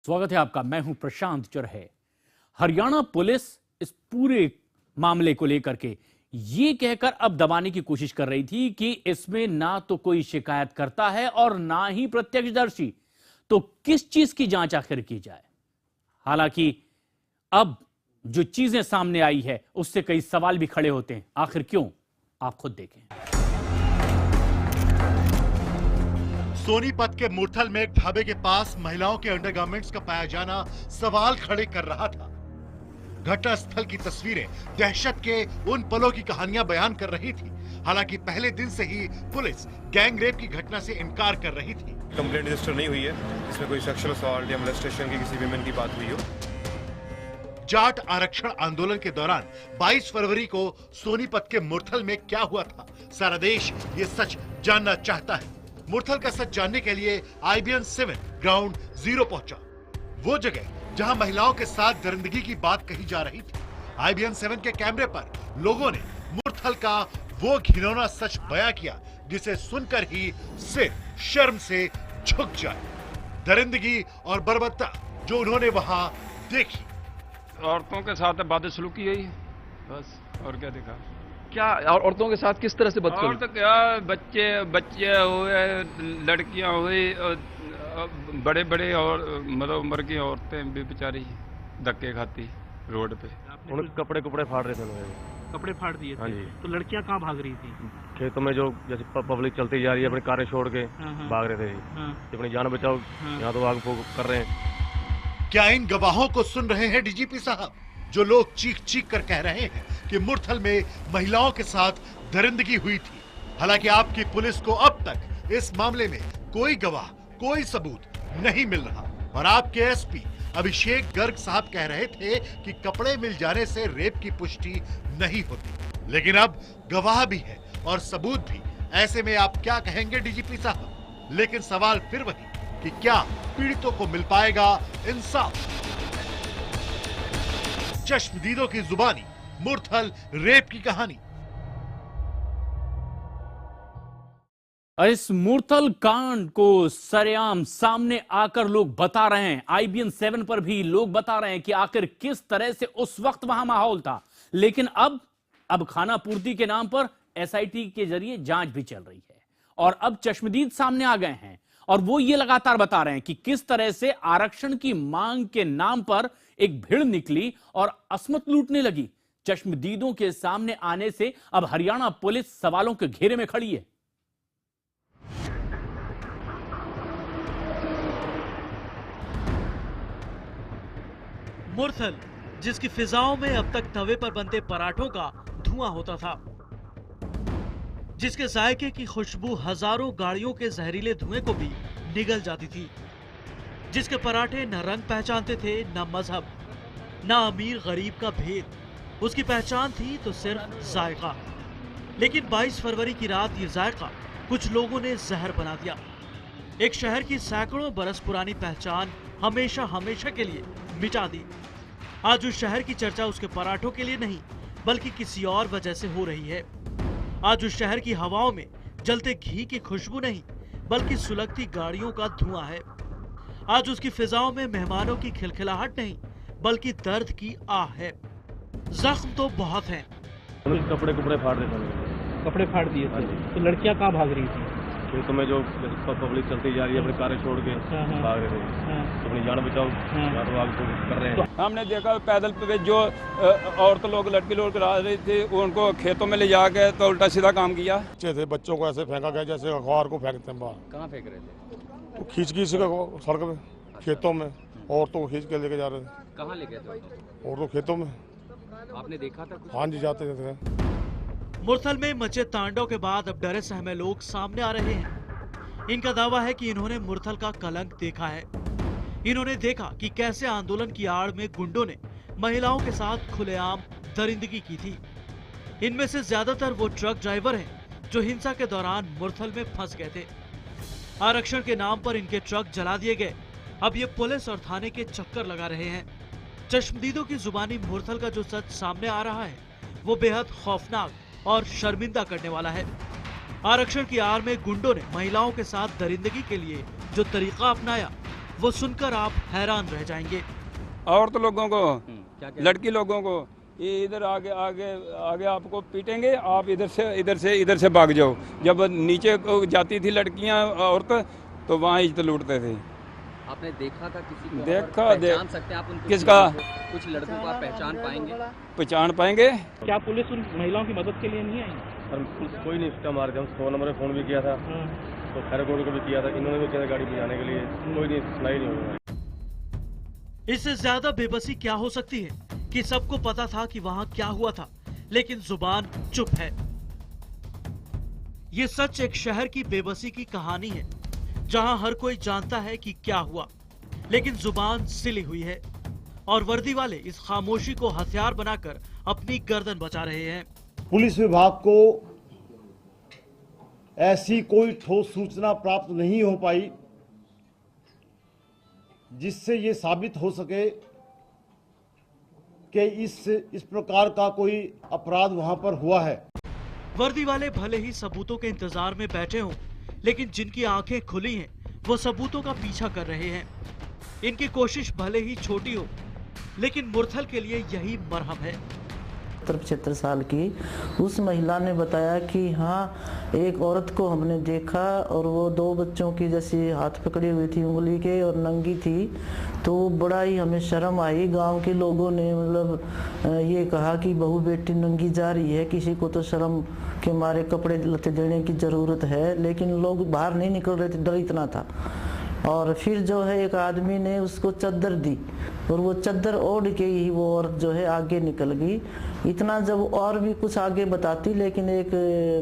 स्वागत है आपका। मैं हूं प्रशांत चरहे। हरियाणा पुलिस इस पूरे मामले को लेकर के ये कहकर अब दबाने की कोशिश कर रही थी कि इसमें ना तो कोई शिकायत करता है और ना ही प्रत्यक्षदर्शी, तो किस चीज की जांच आखिर की जाए। हालांकि अब जो चीजें सामने आई है उससे कई सवाल भी खड़े होते हैं। आखिर क्यों, आप खुद देखें। सोनीपत के मुरथल में एक ढाबे के पास महिलाओं के अंडरगारमेंट्स का पाया जाना सवाल खड़े कर रहा था। घटना स्थल की तस्वीरें दहशत के उन पलों की कहानियां बयान कर रही थी। हालांकि पहले दिन से ही पुलिस गैंग रेप की घटना से इनकार कर रही थी। कंप्लेंट रजिस्टर नहीं हुई है, इसमें कोई सेक्सुअल असॉल्ट या मोलेस्टेशन की किसी विमेन की बात हुई हो। जाट आरक्षण आंदोलन के दौरान 22 फरवरी को सोनीपत के मुरथल में क्या हुआ था, सारा देश ये सच जानना चाहता है। मुरथल का सच जानने के लिए IBN 7 ग्राउंड जीरो पहुंचा, वो जगह जहां महिलाओं के साथ दरिंदगी की बात कही जा रही थी। IBN 7 के कैमरे पर लोगों ने मुरथल का वो घिनौना सच बयां किया जिसे सुनकर ही सिर शर्म से झुक जाए। दरिंदगी और बर्बरता जो उन्होंने वहां देखी। औरतों के साथ बदसलूकी हुई बस, और क्या देखा। क्या और औरतों के साथ किस तरह से बदसलूकी? और तो क्या, बच्चे हुए, लड़कियां हुई, बड़े बड़े और मतलब उम्र की औरतें भी बेचारी धक्के खाती रोड पे। उन कपड़े फाड़ रहे थे लोग। कपड़े फाड़ दिए हाँ थे। जी। तो लड़कियां कहाँ भाग रही थी? खेतों में जो जैसे पब्लिक चलती जा रही है अपनी कारें छोड़ के हाँ। भाग रहे थे। हाँ। अपनी जान बचाओ, हाँ। यहाँ तो आग फूक कर रहे हैं। क्या इन गवाहों को सुन रहे हैं डीजीपी साहब, जो लोग चीख चीख कर कह रहे हैं कि मुरथल में महिलाओं के साथ दरिंदगी हुई थी। हालांकि आपकी पुलिस को अब तक इस मामले में कोई गवाह, कोई सबूत नहीं मिल रहा। और आपके एसपी अभिषेक गर्ग साहब कह रहे थे कि कपड़े मिल जाने से रेप की पुष्टि नहीं होती, लेकिन अब गवाह भी है और सबूत भी। ऐसे में आप क्या कहेंगे डीजीपी साहब? लेकिन सवाल फिर वही कि क्या पीड़ितों को मिल पाएगा इंसाफ? चश्मदीदों की जुबानी मुरथल रेप की कहानी। इस मुरथल कांड को सरेआम सामने आकर लोग बता रहे हैं। IBN 7 पर भी लोग बता रहे हैं कि आखिर किस तरह से उस वक्त वहां माहौल था। लेकिन अब खाना पूर्ति के नाम पर SIT के जरिए जांच भी चल रही है और अब चश्मदीद सामने आ गए हैं और वो ये लगातार बता रहे हैं कि किस तरह से आरक्षण की मांग के नाम पर एक भीड़ निकली और असमत लूटने लगी। चश्मदीदों के सामने आने से अब हरियाणा पुलिस सवालों के घेरे में खड़ी है। मुरथल, जिसकी फिजाओं में अब तक तवे पर बनते पराठों का धुआं होता था, जिसके जायके की खुशबू हजारों गाड़ियों के जहरीले धुएं को भी निगल जाती थी, जिसके पराठे न रंग पहचानते थे, न मजहब, न अमीर गरीब का भेद। उसकी पहचान थी तो सिर्फ जायका। लेकिन 22 फरवरी की रात ये जायका कुछ लोगों ने जहर बना दिया। एक शहर की सैकड़ों बरस पुरानी पहचान हमेशा हमेशा के लिए मिटा दी। आज उस शहर की चर्चा उसके पराठों के लिए नहीं, बल्कि किसी और वजह से हो रही है। आज उस शहर की हवाओं में जलते घी की खुशबू नहीं, बल्कि सुलगती गाड़ियों का धुआं है। आज उसकी फिजाओं में मेहमानों की खिलखिलाहट नहीं, बल्कि दर्द की आह है। जख्म तो बहुत हैं। कपड़े फाड़ रहे थे लोग। कपड़े फाड़ दिए थे। तो लड़कियां कहाँ भाग रही थी? खेतों में जो पब्लिक चलती जा रही है अपनी कारें छोड़ के भाग रहे थे। अपनी जान बचाओ, यहाँ तो आग फूक कर रहे हैं। हमने देखा पैदल पे जो औरत लोग, लड़की लोग आ रही थी, उनको खेतों में ले जाके तो उल्टा सीधा काम किया। बच्चे थे, बच्चों को ऐसे फेंका गया जैसे अखबार को फेंकते हैं बाहर। कहाँ फेंक रहे थे? वो खींच सड़क में, खेतों में औरतों को खींच के लेके जा रहे थे। कहाँ ले गए थे? औरतों खेतों में। आपने देखा था? हाँ जी, जाते थे। मुरथल में मचे तांडव के बाद अब डरे सहमे लोग सामने आ रहे हैं। इनका दावा है कि इन्होंने मुरथल का कलंक देखा है। इन्होंने देखा कि कैसे आंदोलन की आड़ में गुंडों ने महिलाओं के साथ खुलेआम दरिंदगी की थी। इनमें से ज्यादातर वो ट्रक ड्राइवर हैं जो हिंसा के दौरान मुरथल में फंस गए थे। आरक्षण के नाम पर इनके ट्रक जला दिए गए। अब ये पुलिस और थाने के चक्कर लगा रहे हैं। चश्मदीदों की जुबानी मुरथल का जो सच सामने आ रहा है वो बेहद खौफनाक और शर्मिंदा करने वाला है। आरक्षण की आड़ में गुंडों ने महिलाओं के साथ दरिंदगी के लिए जो तरीका अपनाया वो सुनकर आप हैरान रह जाएंगे। औरत लोगों को, लड़की लोगों को ये इधर आगे आगे आगे आपको पीटेंगे, आप इधर से भाग जाओ। जब नीचे को जाती थी लड़कियां औरत तो वहाँ इज्जत लूटते थे। आपने देखा था किसी को? देखा, और पहचान सकते हैं आप उनको? किसका? कुछ लड़कों को आप पहचान पाएंगे? पहचान पाएंगे। क्या पुलिस उन महिलाओं की मदद के लिए नहीं आई? सर पुलिस कोई नहीं इसका मार दिया। हम 100 नंबर पे फ़ोन भी किया था, तो खैर को भी किया था, इन्होंने भी किया गाड़ी बजाने के लिए, कोई नहीं, सुनाई नहीं हुई। इससे ज्यादा बेबसी क्या हो सकती है कि सबको पता था कि वहां क्या हुआ था, लेकिन जुबान चुप है। ये सच एक शहर की बेबसी की कहानी है, जहां हर कोई जानता है कि क्या हुआ, लेकिन जुबान सिली हुई है और वर्दी वाले इस खामोशी को हथियार बनाकर अपनी गर्दन बचा रहे हैं। पुलिस विभाग को ऐसी कोई ठोस सूचना प्राप्त नहीं हो पाई जिससे ये साबित हो सके कि इस प्रकार का कोई अपराध वहां पर हुआ है। वर्दी वाले भले ही सबूतों के इंतजार में बैठे हों, लेकिन जिनकी आंखें खुली हैं वो सबूतों का पीछा कर रहे हैं। इनकी कोशिश भले ही छोटी हो, लेकिन मुरथल के लिए यही मरहम है। 75 साल की उस महिला ने बताया कि हाँ, एक औरत को हमने देखा और वो 2 बच्चों की जैसी हाथ पकड़ी हुई थी उंगली के और नंगी थी, तो बड़ा ही हमें शर्म आई। गांव के लोगों ने मतलब ये कहा कि बहू बेटी नंगी जा रही है, किसी को तो शर्म के मारे कपड़े लत्ते देने की ज़रूरत है, लेकिन लोग बाहर नहीं निकल रहे थे, डर इतना था। और फिर जो है एक आदमी ने उसको चादर दी और वो चादर ओढ़ के ही वो औरत जो है आगे निकल गई। इतना जब और भी कुछ आगे बताती, लेकिन एक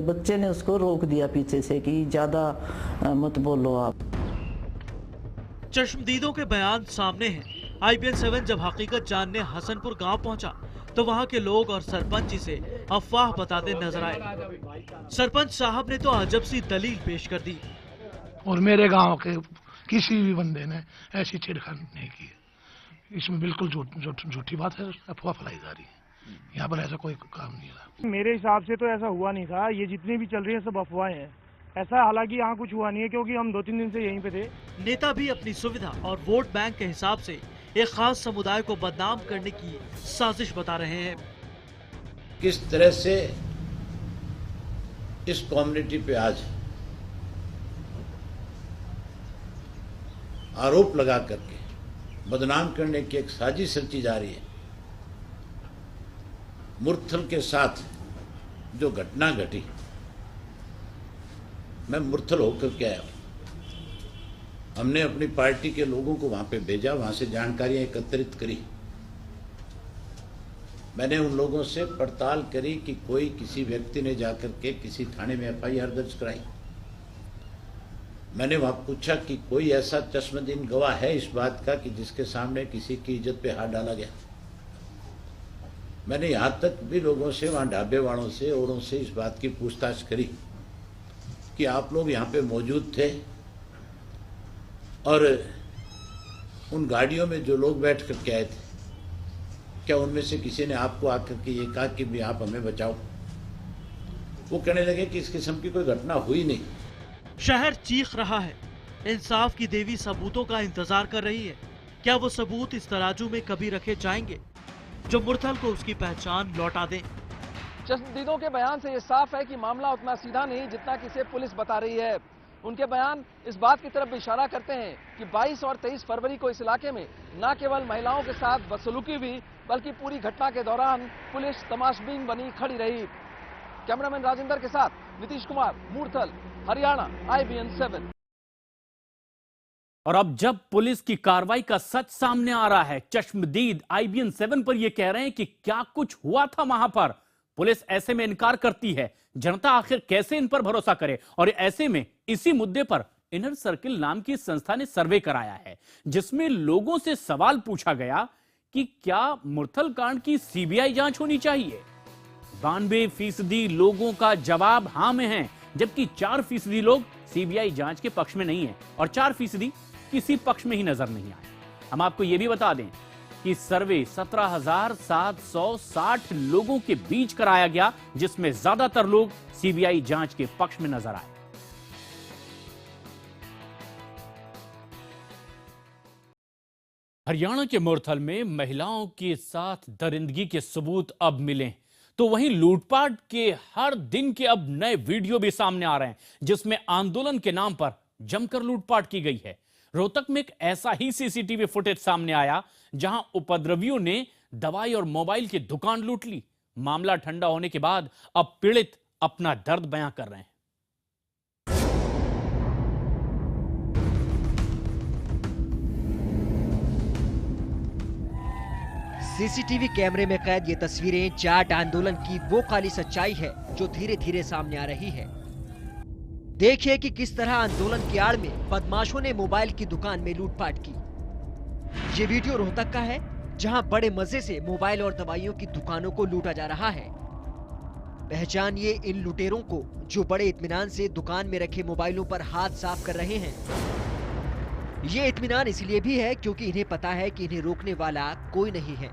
बच्चे ने उसको रोक दिया पीछे से कि ज़्यादा मत बोलो आप। चश्मदीदों के बयान सामने हैं। IBN 7 जब हकीकत जानने हसनपुर गांव पहुंचा तो वहां के लोग और सरपंच इसे अफवाह बताते नजर आए। सरपंच साहब ने तो अजब सी दलील पेश कर दी। और मेरे गांव के किसी भी बंदे ने ऐसी छेड़खानी नहीं की। इसमें बिल्कुल झूठी बात है, अफवाह फैलाई जा रही है। यहाँ पर ऐसा कोई काम नहीं है। मेरे हिसाब से तो ऐसा हुआ नहीं था। ये जितनी भी चल रही है सब अफवाहें हैं। ऐसा हालांकि यहाँ कुछ हुआ नहीं है, क्योंकि हम 2-3 दिन से यहीं पे थे। नेता भी अपनी सुविधा और वोट बैंक के हिसाब से एक खास समुदाय को बदनाम करने की साजिश बता रहे हैं। किस तरह से इस कम्युनिटी पे आज आरोप लगा करके बदनाम करने की एक साजिश रची जा रही है। मुरथल के साथ जो घटना घटी, मैं मुरथल होकर के आया। हमने अपनी पार्टी के लोगों को वहां पे भेजा, वहां से जानकारियां एकत्रित करी। मैंने उन लोगों से पड़ताल करी कि कोई किसी व्यक्ति ने जाकर के किसी थाने में FIR दर्ज कराई। मैंने वहां पूछा कि कोई ऐसा चश्मदीद गवाह है इस बात का कि जिसके सामने किसी की इज्जत पे हाथ डाला गया। मैंने यहाँ तक भी लोगों से, वहाँ ढाबे वालों से, औरों से इस बात की पूछताछ करी कि आप लोग यहाँ पे मौजूद थे और उन गाड़ियों में जो लोग बैठ कर के आए थे, क्या उनमें से किसी ने आपको आकर के ये कहा कि भी आप हमें बचाओ? वो कहने लगे कि इस किस्म की कोई घटना हुई नहीं। शहर चीख रहा है, इंसाफ की देवी सबूतों का इंतजार कर रही है। क्या वो सबूत इस तराजू में कभी रखे जाएंगे जो मुरथल को उसकी पहचान लौटा दें? चश्मदीदों के बयान से ये साफ है कि मामला उतना सीधा नहीं जितना कि इसे पुलिस बता रही है। उनके बयान इस बात की तरफ भी इशारा करते हैं कि 22 और 23 फरवरी को इस इलाके में न केवल महिलाओं के साथ बदसलूकी हुई, बल्कि पूरी घटना के दौरान पुलिस तमाशबीन बनी खड़ी रही। कैमरामैन राजेंद्र के साथ नीतीश कुमार, मुरथल, हरियाणा, IBN 7। और अब जब पुलिस की कार्रवाई का सच सामने आ रहा है, चश्मदीद IBN 7 पर यह कह रहे हैं कि क्या कुछ हुआ था वहां पर, पुलिस ऐसे में इनकार करती है। जनता आखिर कैसे इन पर भरोसा करे? और ऐसे में इसी मुद्दे पर इनर सर्किल नाम की संस्था ने सर्वे कराया है, जिसमें लोगों से सवाल पूछा गया कि क्या मुरथल कांड की CBI जांच होनी चाहिए। 92% लोगों का जवाब हां में है, जबकि 4% लोग CBI जांच के पक्ष में नहीं है और 4% किसी पक्ष में ही नजर नहीं आए। हम आपको यह भी बता दें कि सर्वे 17,760 लोगों के बीच कराया गया, जिसमें ज्यादातर लोग CBI जांच के पक्ष में नजर आए। हरियाणा के मुरथल में महिलाओं के साथ दरिंदगी के सबूत अब मिले, तो वहीं लूटपाट के हर दिन के अब नए वीडियो भी सामने आ रहे हैं, जिसमें आंदोलन के नाम पर जमकर लूटपाट की गई है। रोहतक में एक ऐसा ही सीसीटीवी फुटेज सामने आया, जहां उपद्रवियों ने दवाई और मोबाइल की दुकान लूट ली। मामला ठंडा होने के बाद अब पीड़ित अपना दर्द बयां कर रहे हैं। सीसीटीवी कैमरे में कैद ये तस्वीरें जाट आंदोलन की वो काली सच्चाई है जो धीरे धीरे सामने आ रही है। देखिए कि किस तरह आंदोलन की आड़ में बदमाशों ने मोबाइल की दुकान में लूटपाट की। ये वीडियो रोहतक का है, जहां बड़े मजे से मोबाइल और दवाइयों की दुकानों को लूटा जा रहा है। पहचानिए इन लुटेरों को जो बड़े इत्मीनान से दुकान में रखे मोबाइलों पर हाथ साफ कर रहे हैं। ये इत्मीनान इसलिए भी है क्योंकि इन्हें पता है कि इन्हें रोकने वाला कोई नहीं है।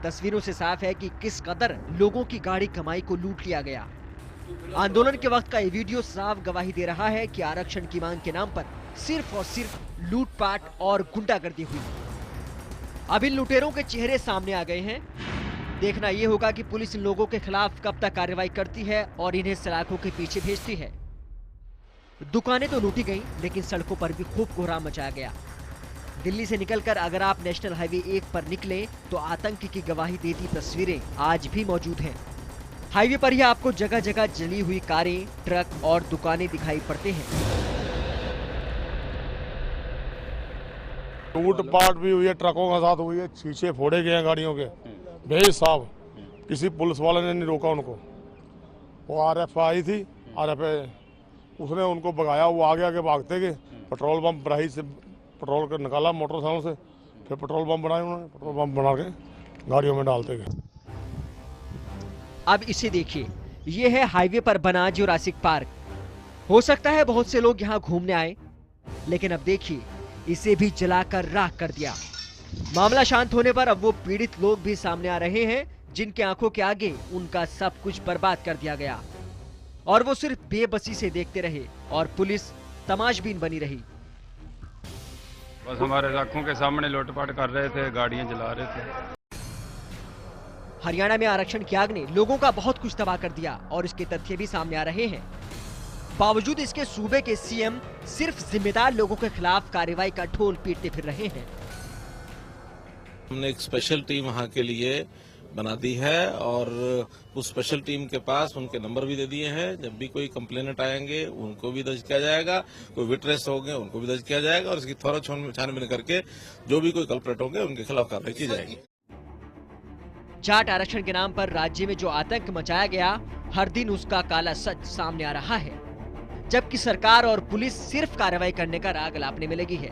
तस्वीरों से साफ है कि किस कदर लोगों की गाड़ी कमाई को लूट लिया गया। आंदोलन के वक्त का ये वीडियो साफ गवाही दे रहा है कि आरक्षण की मांग के नाम पर सिर्फ और सिर्फ लूटपाट और गुंडागर्दी हुई। अब इन लुटेरों के चेहरे सामने आ गए हैं। देखना यह होगा कि पुलिस इन लोगों के खिलाफ कब तक कार्रवाई करती है और इन्हें सलाखों के पीछे भेजती है। दुकानें तो लूटी गईं, लेकिन सड़कों पर भी खूब कोहराम मचाया गया। दिल्ली से निकलकर अगर आप नेशनल हाईवे 1 पर निकले तो आतंक की गवाही देती तस्वीरें आज भी मौजूद हैं। हाईवे पर ही आपको जगह जगह जली हुई कारें, ट्रक और दुकानें दिखाई पड़ते हैं। लूटपाट भी हुई है, ट्रकों के साथ हुई है, शीशे फोड़े गए हैं गाड़ियों के बेहिसाब। किसी पुलिस वाले ने नहीं रोका उनको। वो आरएफ आई थी, आरएफ उसने उनको भगाया, वो आगे आगे भागते गए। पेट्रोल पंप बराही से पेट्रोल कर निकाला मोटरसाइकिल से, फिर पेट्रोल पंप बनाए उन्होंने, पेट्रोल पंप बना के गाड़ियों में डालते गए। अब इसे देखिए, ये है हाईवे पर बना जुरासिक पार्क। हो सकता है बहुत से लोग यहाँ घूमने आए, लेकिन अब देखिए इसे भी जलाकर राख कर दिया। मामला शांत होने पर अब वो पीड़ित लोग भी सामने आ रहे हैं, जिनके आंखों के आगे उनका सब कुछ बर्बाद कर दिया गया और वो सिर्फ बेबसी से देखते रहे और पुलिस तमाशबीन बनी रही। बस हमारे आंखों के सामने लूटपाट कर रहे थे, गाड़ियां जला रहे थे। हरियाणा में आरक्षण की आग ने लोगों का बहुत कुछ तबाह कर दिया और इसके तथ्य भी सामने आ रहे हैं। बावजूद इसके सूबे के सीएम सिर्फ जिम्मेदार लोगों के खिलाफ कार्रवाई का ढोल पीटते फिर रहे हैं। हमने एक स्पेशल टीम वहां के लिए बना दी है और उस स्पेशल टीम के पास उनके नंबर भी दे दिए हैं। जब भी कोई कंप्लेनेंट आएंगे उनको भी दर्ज किया जाएगा, कोई विटनेस होंगे उनको भी दर्ज किया जाएगा और इसकी थोड़ा छानबीन करके जो भी कोई कल्प्रेट होंगे उनके खिलाफ कार्रवाई की जाएगी। जाट आरक्षण के नाम पर राज्य में जो आतंक मचाया गया, हर दिन उसका काला सच सामने आ रहा है, जबकि सरकार और पुलिस सिर्फ कार्रवाई करने का राग अलापने में लगी है।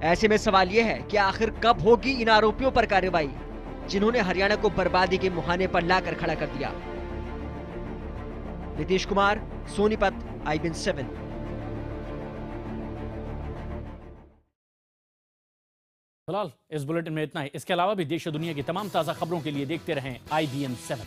ऐसे में सवाल यह है कि आखिर कब होगी इन आरोपियों पर कार्रवाई, जिन्होंने हरियाणा को बर्बादी के मुहाने पर लाकर खड़ा कर दिया। नीतीश कुमार, सोनीपत, IBN 7। फिलहाल इस बुलेटिन में इतना ही। इसके अलावा भी देश और दुनिया की तमाम ताजा खबरों के लिए देखते रहें IBN 7।